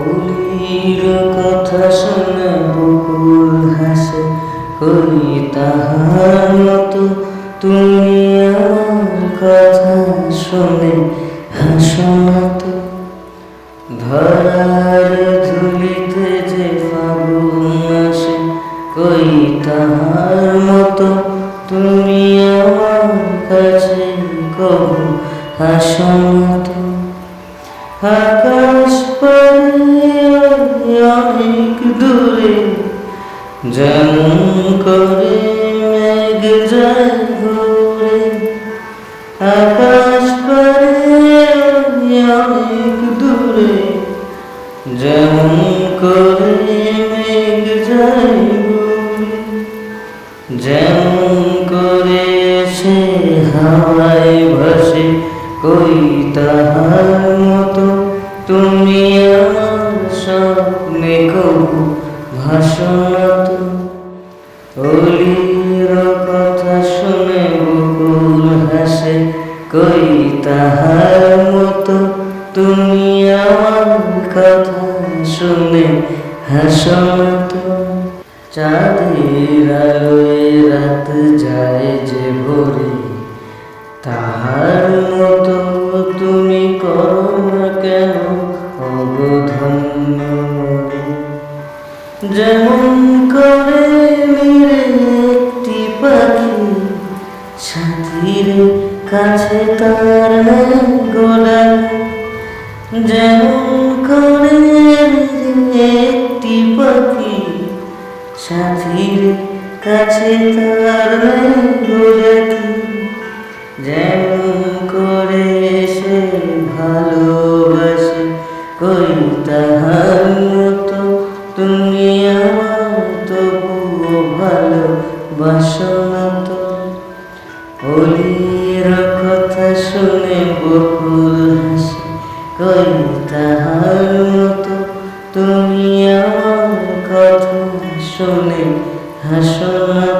অলির কথা শুনে বকুল হাসে, কই তাহার মতো তুমি আমার কথা শুনে হাসো না তো। ধরার ধুলিতে যে ফাগুন আসে, কই তাহার মতো তুমি আমার কাছে কবু হাসো না তো। আকাশ পারে অনেক দূরে, যেমন করে মেঘ যায় ঘুরে। আকাশ পারে অনেক দূরে, যেমন করে মেঘ যায় ঘুরে। যেমন করে সে হাওয়ায় ভাসে, কই তাহার মতো তুমি আমার স্বপ্নে কবু ভাসো না তো। অলির কথা শুনে বকুল হাসে, কই তাহার মতো তুমি আমার কথা শুনে হাসো না তো। চাঁদের আলোয় রাত যায় যে ভরে, তাহার মতো তুমি করো না কেন অবধন্য মরে। যেমন করে মেরে একটি পাখি সাথীর কাছে তার গোলাপ। যেমন করে মেরে একটি পাখি সাথীর কাছে তার গোলাপ। যেমন করে সে ভালোবাসে, কই তাহার মতো তুমি আমার তবুও ভালোবাসো না তো। অলির কথা শুনে বকুল হাসে, কই তাহার মতো তুমি আমার কথা শুনে হাসো না।